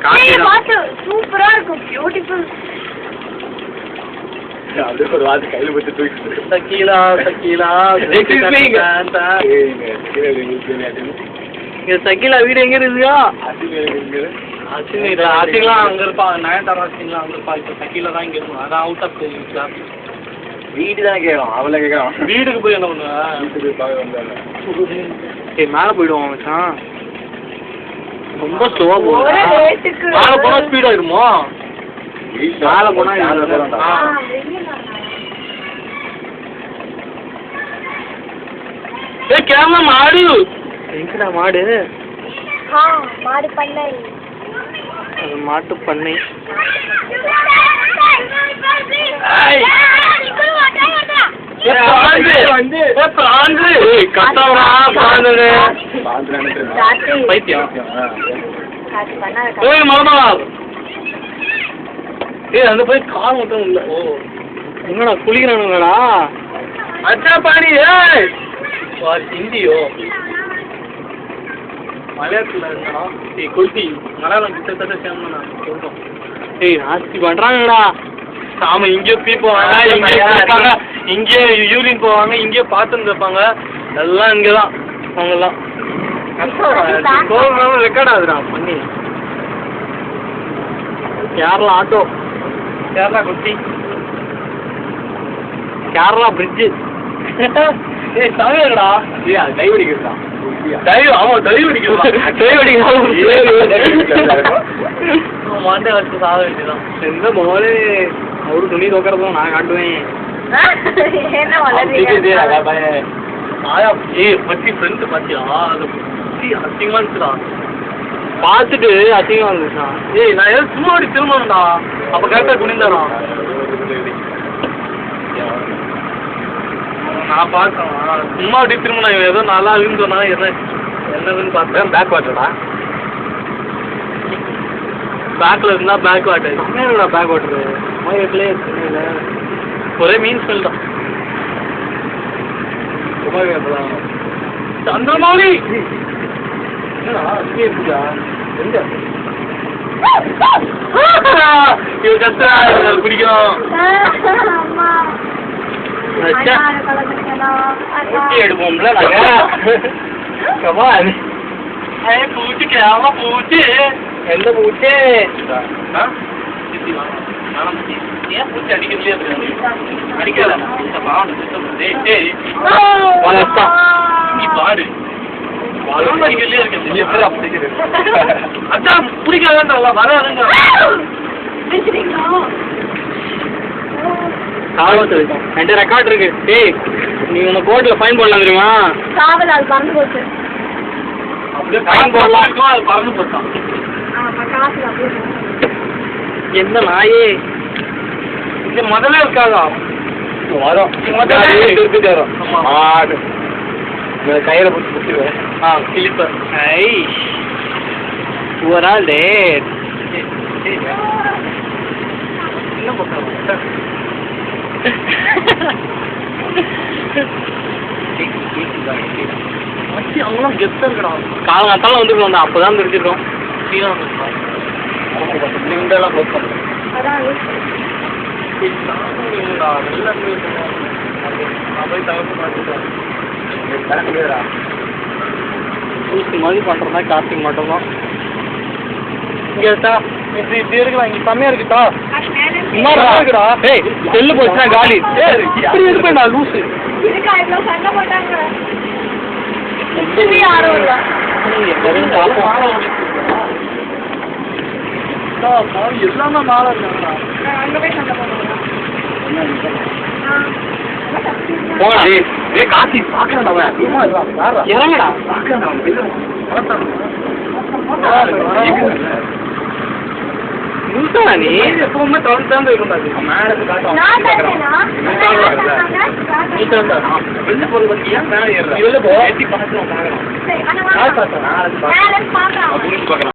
காத்து சூப்பரா இருக்கும், பியூட்டிஃபுல். அப்படியே ஒரு வாதி கையில வச்சு தூக்கி சக்கீலா சக்கீலா சக்கீலா வீடு எங்க இருக்குதா? அசிங்கலாம் அங்க இருப்பா, நயன்தாரா அசிங்கலாம் அங்க இருப்பா. இப்ப சக்கீலா தான் இங்க இருக்கும். அதான் அவுட் ஆஃப் கிளாஸ். வீடு தானே கேட்கலாம், அவளை கேட்கலாம். வீட்டுக்கு போய் என்ன பண்ணுவா? வீட்டுக்கு போய் பார்க்க வந்தாங்க. சரி மேலே போயிடுவோம் மச்சான். ரொம்ப ஸ்லோவா போகுது. மேலே போனா ஸ்பீட் ஆயிடுமோ? மேலே போனா கேமரா மாடு எங்கடா மாடு? மாடு பண்ணை. அது மாட்டு பண்ணை. அந்த போய் கால் மட்டும் இல்ல. ஓ எங்கடா குளிக்கிறானுங்களா? அச்சா பாடி ஹிந்தியோ மலையாளத்துல இருந்தா குல்தி மலையாளம் கிட்டத்தட்ட சேமண்ணா சொல்றோம். ஏய் ஆஸ்தி பண்றாங்கடா. நாம இங்கே பீ போவாங்க, இங்கே யூரின் போவாங்க, இங்கே பாத்ரூம் இருப்பாங்க, எல்லாம் இங்கதான் அவங்கெல்லாம். ரெக்கார்ட் ஆகுதுடா பண்ணி. கேரளா ஆட்டோ, கேரளா குட்டி, கேரளா பிரிட்ஜு. ஏய் சாமியாடா. ஏய் அது டைவ் அடிக்கிறதா? டைவ், ஆமா டைவ் அடிக்கிறதா? டைவ் அடிக்கிறதா? மாண்டே வச்சு சாக வேண்டியதான். எந்த மோலே அவரு துணி தோக்கிறதும் நான் காட்டுவேன். ஏய் பத்தி ஃப்ரெண்ட் பாத்தியா? அது அசிங்கமா இருந்துச்சுடா. பார்த்துட்டு அசிங்கமா இருந்துச்சா? ஏய் நான் ஏதோ சும்மா அப்படி திரும்பணும்டா. அப்ப கரெக்டா குனிந்தாரா? நான் பார்த்தேன் சும்மா அப்படி திரும்ப. நான் ஏதோ நல்லா இருந்தோன்னா என்னதுன்னு பார்த்தேன். பேக் வாட்டர்டா. பேக்ல இருந்தா பேக் வாட்டர். என்னடா பேக் வாட்டரு? மயிலே ஒரே மீன் ஸ்மெல் தான். சந்திரமௌலி பிடிக்கணும். எடுப்போம்ல பூச்சி கேவா பூச்சி. எந்த பூச்சி? ஏன் பூச்சி அடிக்கிறதுலே அடிக்கல? நீ பாடு அடிக்கிறதுலே இருக்கு. அதான் பிடிக்காதான் வராதுங்க. என்கிட்ட ரெக்கார்ட் இருக்கு. ஏய் நீ உன கோர்ட்ல ஃபைன் போடலாம் தெரியுமா? காவலால் பறந்து போச்சு. அப்படியே ஃபைன் போடலாம் இருக்கும், அது பறந்து போட்டான். எந்த நாயே இது முதல்ல இருக்காதா? வரும் கையில பிடிச்சி பிடிச்சிருவேன். கிளிப்பர். ஐ ஓவரால் டேட் என்ன பண்றாங்க? அவங்களாம் கெஸ்ட் இருக்கா? காலங்காத்தால வந்துருக்கோம், அப்பதான் தெரிஞ்சிருக்கோம். நீங்களாம் க்ளோஸ் பண்ணுங்க. ஊசி மாதிரி பண்றதா காஸ்டிங் மட்டும்தான். இங்க இருக்கா? இப்படி இப்படி இருக்குடா. இங்க செம்மையா இருக்குடா. சும்மா இருக்குடா. ஏய் செல்லு போச்சுன்னா காலி. இப்படி இருப்பேன்டா லூசு. எல்லாமே மாலை இருக்காங்கடா. காசி பாக்குறா இறங்கடா. நீ எப்பவுமே தொடர்ந்து இருக்கக்கூடாது. வெளில போறது பத்தியா மேலே ஏறி போ.